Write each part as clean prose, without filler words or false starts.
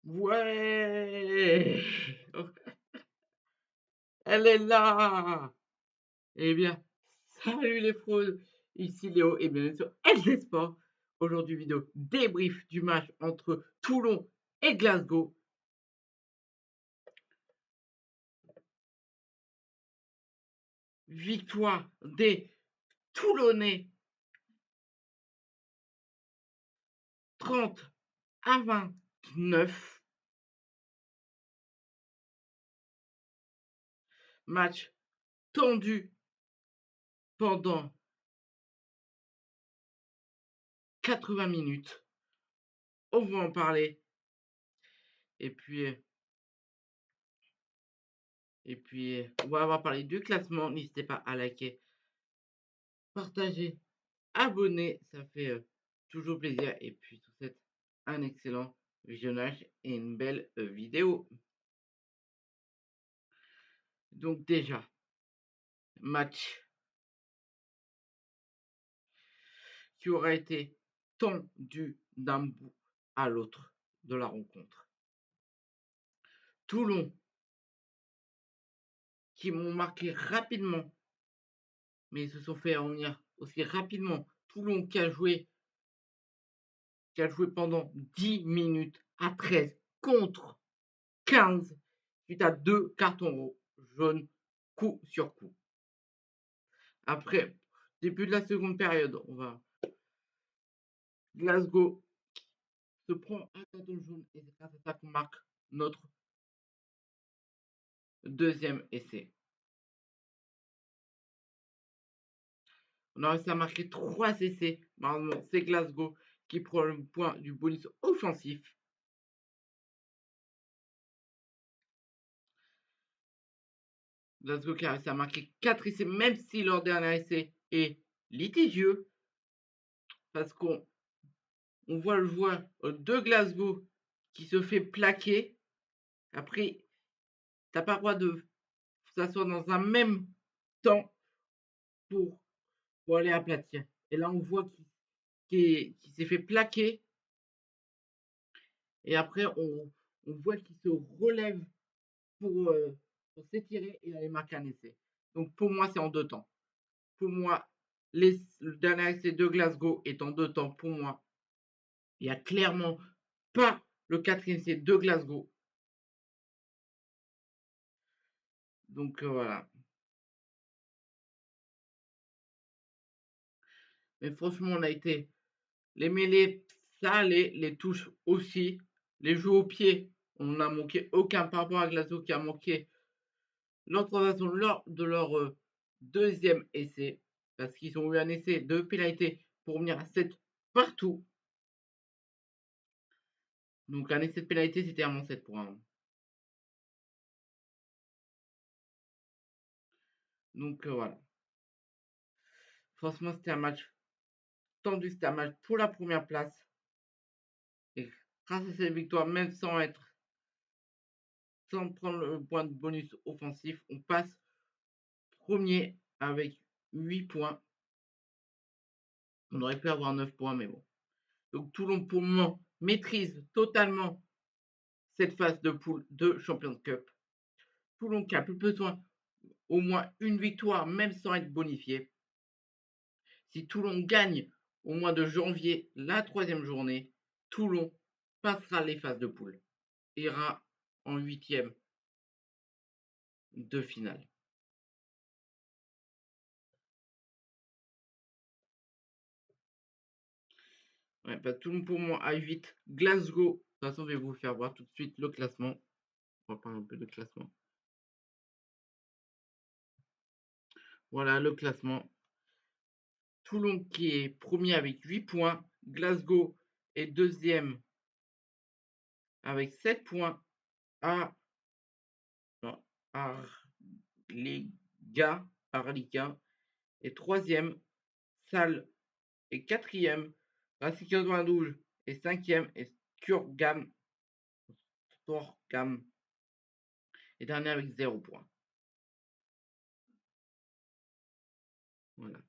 Ouais! Elle est là! Eh bien, salut les fraudes! Ici Léo et bienvenue sur LG Sport. Aujourd'hui, vidéo débrief du match entre Toulon et Glasgow. Victoire des Toulonnais 30-29. Match tendu pendant 80 minutes. On va en parler. Et puis, on va parler du classement. N'hésitez pas à liker, partager, abonner. Ça fait toujours plaisir. Et puis, tout ça, un excellent visionnage et une belle vidéo. Donc déjà, match qui aura été tendu d'un bout à l'autre de la rencontre. Toulon qui m'ont marqué rapidement, mais ils se sont fait revenir aussi rapidement. Toulon qui a joué pendant 10 minutes à 13 contre 15 suite à 2 cartons jaunes coup sur coup. Après, début de la seconde période, Glasgow se prend un carton jaune et c'est grâce à ça qu'on marque notre deuxième essai. On a réussi à marquer 3 essais. Normalement, c'est Glasgow qui prend le point du bonus offensif. Glasgow qui a réussi à marquer 4 essais, même si leur dernier essai est litigieux. Parce qu'on voit le joueur de Glasgow qui se fait plaquer. Après, t'as pas le droit de s'asseoir dans un même temps pour aller aplatir. Et là, on voit qu'il s'est fait plaquer. Et après, on voit qu'il se relève pour s'étirer et aller marquer un essai. Donc pour moi, c'est en 2 temps. Pour moi, le dernier essai de Glasgow est en 2 temps. Pour moi, il n'y a clairement pas le 4e essai de Glasgow. Donc voilà. Mais franchement, on a été. Les mêlées, ça allait. Les touches aussi. Les jeux au pied, on n'a manqué aucun par rapport à Glasgow qui a manqué l'observation lors de leur deuxième essai. Parce qu'ils ont eu un essai de pénalité pour venir à 7 partout. Donc un essai de pénalité, c'était vraiment 7 points. Donc voilà. Franchement, c'était un match tendu, c'était un match pour la première place. Et grâce à cette victoire, même sans prendre le point de bonus offensif, on passe premier avec 8 points. On aurait pu avoir 9 points, mais bon. Donc Toulon, pour le moment, maîtrise totalement cette phase de poule de Champions Cup. Toulon qui a plus besoin au moins une victoire, même sans être bonifié. Si Toulon gagne au mois de janvier, la 3e journée, Toulon passera les phases de poule. Ira en 8e de finale. Ouais, bah, Toulon pour moi à 8. Glasgow, de toute façon, je vais vous faire voir tout de suite le classement. On va parler un peu de classement. Voilà le classement. Toulon qui est premier avec 8 points. Glasgow est deuxième avec 7 points. Arliga est troisième. Salle est quatrième. Racing 92 est cinquième. Et Sturgam est dernier avec 0 points. Voilà.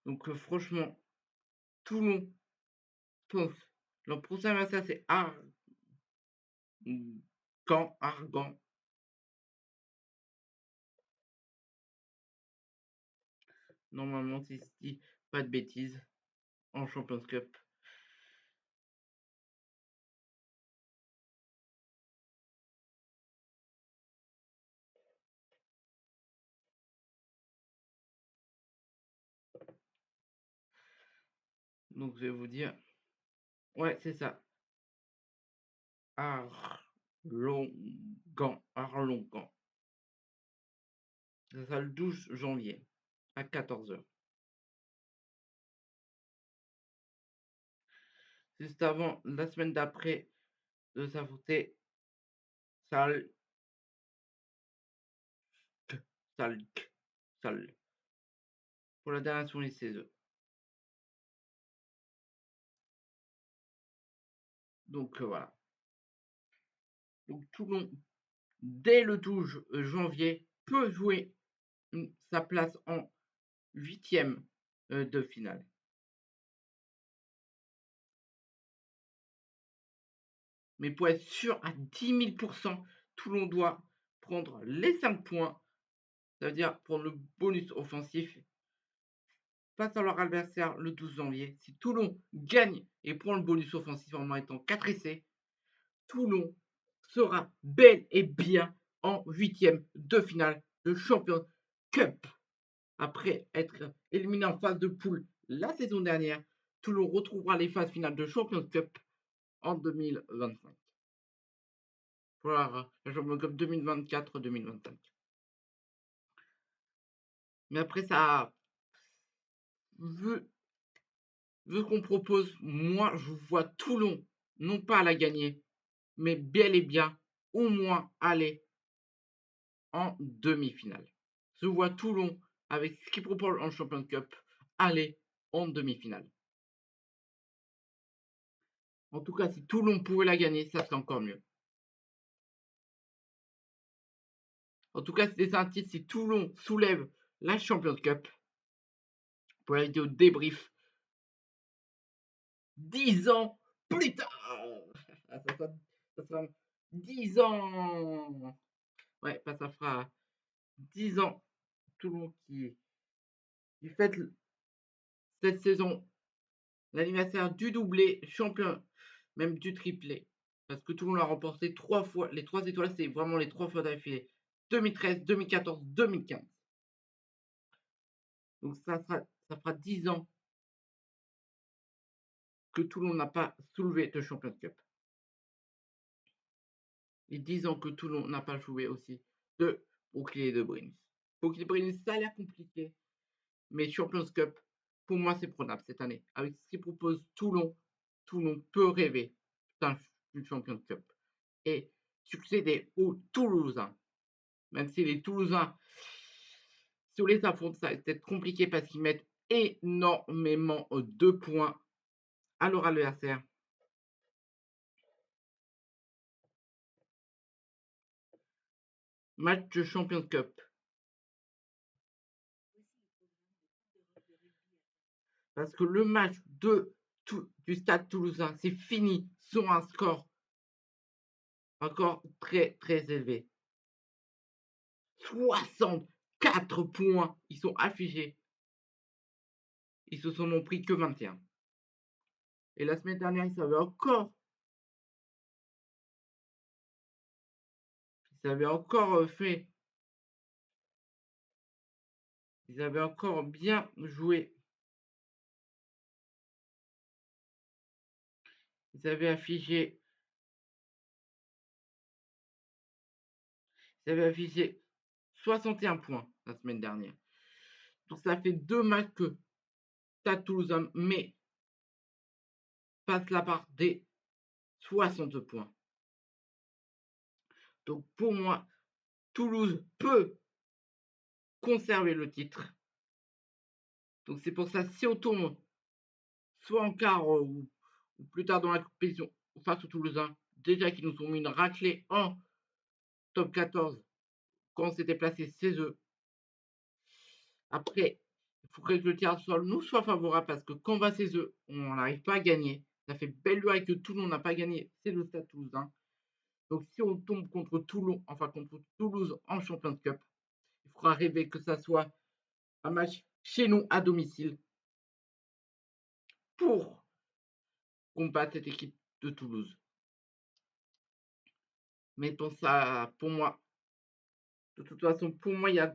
Donc franchement, Toulon pense Le prochain adversaire, c'est Argan. Normalement, si je dis pas de bêtises, en Champions Cup. Donc, je vais vous dire. Ouais, c'est ça. Arlongan. C'est ça le 12 janvier à 14h. Juste avant, la semaine d'après, de s'affronter Salk. Pour la dernière sur les 16. Donc voilà. Donc Toulon, dès le 12 janvier, peut jouer sa place en 8e de finale. Mais pour être sûr à 10 000%, Toulon doit prendre les 5 points. Ça veut dire prendre le bonus offensif face à leur adversaire le 12 janvier. Si Toulon gagne et prend le bonus offensif en étant 4 essais, Toulon sera bel et bien en 8e de finale de Champions Cup. Après être éliminé en phase de poule la saison dernière, Toulon retrouvera les phases finales de Champions Cup en 2025. Voilà, la Champions Cup 2024-2025. Mais après ça, vu qu'on propose, moi je vois Toulon non pas à la gagner, mais bel et bien au moins aller en demi-finale. Je vois Toulon, avec ce qu'il propose en Champions Cup, aller en demi-finale. En tout cas, si Toulon pouvait la gagner, ça serait encore mieux. En tout cas, c'est un titre si Toulon soulève la Champions Cup. Pour la vidéo débrief, 10 ans plus tard. Ça sera 10 ans. Ouais, ça fera 10 ans. Toulon qui fête cette saison l'anniversaire du doublé, champion, même du triplé. Parce que Toulon l'a remporté 3 fois. Les 3 étoiles, c'est vraiment les 3 fois d'affilée. 2013, 2014, 2015. Donc ça fera 10 ans que Toulon n'a pas soulevé de Champions Cup. Et 10 ans que Toulon n'a pas joué aussi de bouclier de Brinis. Bouclier de Brinis, ça a l'air compliqué. Mais Champions Cup, pour moi, c'est prenable cette année. Avec ce qu'il propose Toulon, Toulon peut rêver d'un Champions Cup. Et succéder aux Toulousains. Même si les Toulousains, sur les affrontes, ça va être compliqué parce qu'ils mettent énormément de points à leur adversaire. Match de Champions Cup. Parce que le match du Stade Toulousain, c'est fini sur un score encore très très élevé. 64 points, ils sont affichés. Ils se sont pris que 21. Et la semaine dernière, ils avaient encore fait. Ils avaient encore bien joué. Ils avaient affiché 61 points la semaine dernière. Donc ça fait 2 matchs que Stade Toulousain passe la barre des 60 points. Donc pour moi, Toulouse peut conserver le titre. Donc c'est pour ça, si on tombe soit en quart ou plus tard dans la compétition face aux Toulousains, déjà qu'ils nous ont mis une raclée en top 14 quand on s'était placé chez eux. Après, il faudrait que le tirage nous soit favorable parce que quand on va chez eux, on n'arrive pas à gagner. Ça fait belle lurette que Toulon n'a pas gagné, c'est le Stade Toulousain. Donc si on tombe contre Toulon, enfin contre Toulouse en Champions Cup, il faudra rêver que ça soit un match chez nous à domicile pour combattre cette équipe de Toulouse. Mettons ça pour moi. De toute façon, pour moi, il y a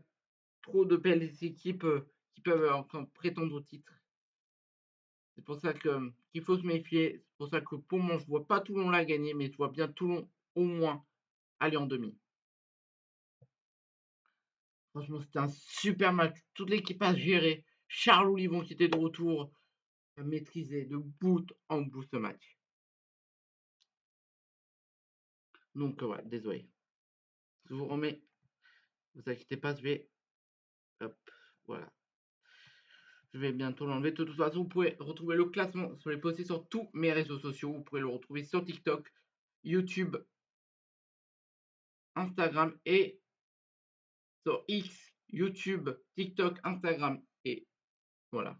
trop de belles équipes qui peuvent encore prétendre au titre. C'est pour ça qu'il faut se méfier. C'est pour ça que pour moi, je vois pas Toulon la gagner, mais je vois bien Toulon au moins aller en demi. Franchement, c'était un super match. Toute l'équipe a géré. Charles Olivon qui était de retour a maîtrisé de bout en bout ce match. Donc ouais, désolé. Je vous remets. Vous inquiétez pas, je vais. Hop, voilà. Je vais bientôt l'enlever. De toute façon, vous pouvez retrouver le classement. Je l'ai posté sur tous mes réseaux sociaux. Vous pouvez le retrouver sur TikTok, YouTube, Instagram et sur X, YouTube, TikTok, Instagram et voilà.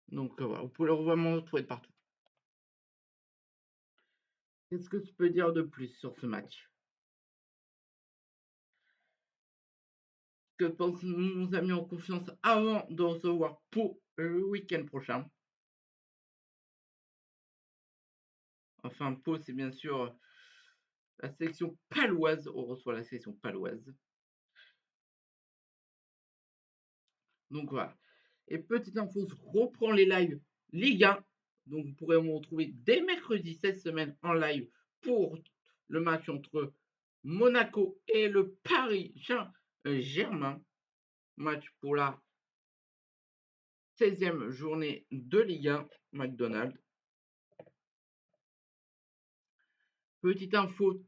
Donc voilà, vous pouvez le vraiment retrouver de partout. Qu'est-ce que je peux dire de plus sur ce match? Que pensent nos amis en confiance avant de recevoir Pau le week-end prochain? Enfin, Pau, c'est bien sûr la sélection paloise. On reçoit la sélection paloise. Donc voilà. Et petite info, je reprends les lives Ligue 1. Donc vous pourrez me retrouver dès mercredi cette semaine en live pour le match entre Monaco et le Paris Saint-Germain. Match pour la 16e journée de Ligue 1 McDonald's. Petite info,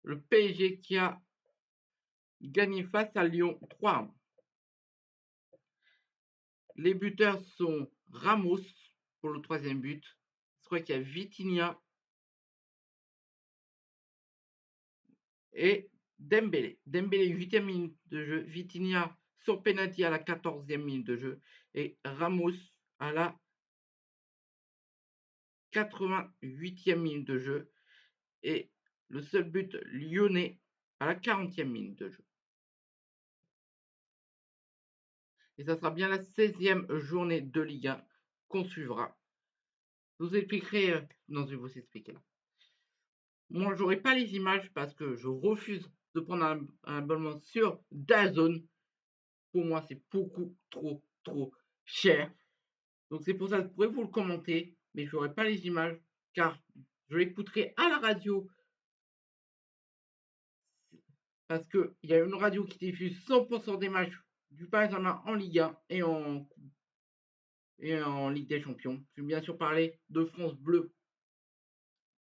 le PSG qui a gagné face à Lyon 3-1. Les buteurs sont Ramos pour le 3e but. Je crois qu'il y a Vitinha et Dembélé. Dembélé 8e minute de jeu. Vitinha sur penalty à la 14e minute de jeu. Et Ramos à la 88e minute de jeu. Et le seul but lyonnais à la 40e minute de jeu. Et ça sera bien la 16e journée de Ligue 1 qu'on suivra. Je vous expliquerai. Non, je vais vous expliquer là. Moi, j'aurai pas les images parce que je refuse de prendre un abonnement sur DAZN. Pour moi, c'est beaucoup trop cher. Donc c'est pour ça que je pourrais vous le commenter, mais je n'aurai pas les images car je l'écouterai à la radio parce qu'il y a une radio qui diffuse 100% des matchs du Paris Saint-Germain en Ligue 1 et en Ligue des Champions. Je vais bien sûr parler de France Bleu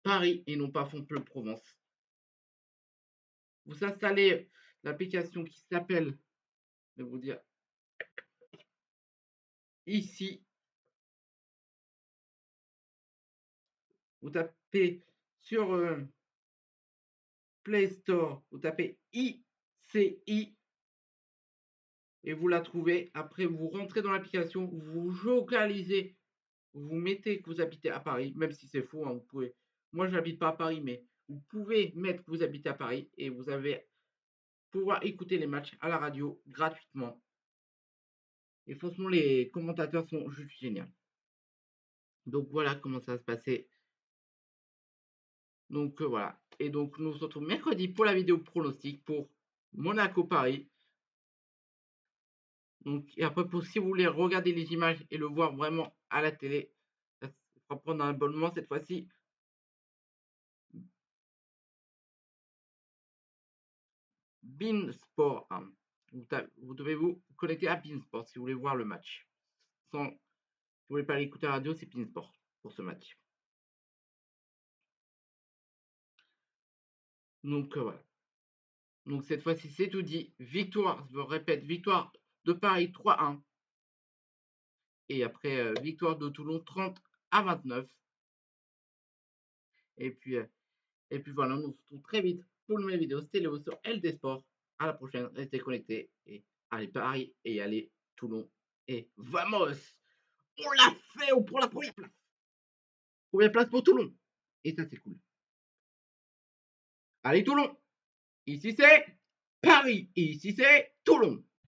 Paris et non pas France Bleu Provence. Vous installez l'application qui s'appelle, je vais vous dire, ici. Vous tapez sur Play Store, vous tapez ICI et vous la trouvez. Après, vous rentrez dans l'application, vous localisez, vous mettez que vous habitez à Paris, même si c'est faux, hein, vous pouvez. Moi, je n'habite pas à Paris, mais vous pouvez mettre que vous habitez à Paris et vous allez pouvoir écouter les matchs à la radio gratuitement. Et franchement, les commentateurs sont juste géniaux. Donc voilà comment ça va se passer. Donc voilà. Et donc nous se retrouvons mercredi pour la vidéo pronostic pour Monaco-Paris. Donc, et après, si vous voulez regarder les images et le voir vraiment à la télé, ça va prendre un abonnement cette fois-ci. Beansport. Hein. Vous devez vous connecter à Beansport si vous voulez voir le match. Si vous voulez pas l'écouter à la radio, c'est Beansport pour ce match. Donc voilà. Donc cette fois-ci, c'est tout dit. Victoire, je répète, victoire de Paris 3-1. Et après, victoire de Toulon 30-29. Et puis voilà, on se retrouve très vite pour une nouvelle vidéo. C'était Léo sur LD Sport. À la prochaine, restez connectés. Et allez Paris et allez Toulon. Et vamos! On l'a fait pour la première place. Première place pour Toulon. Et ça, c'est cool. Allez, Toulon. Ici, c'est Paris. Ici, c'est Toulon.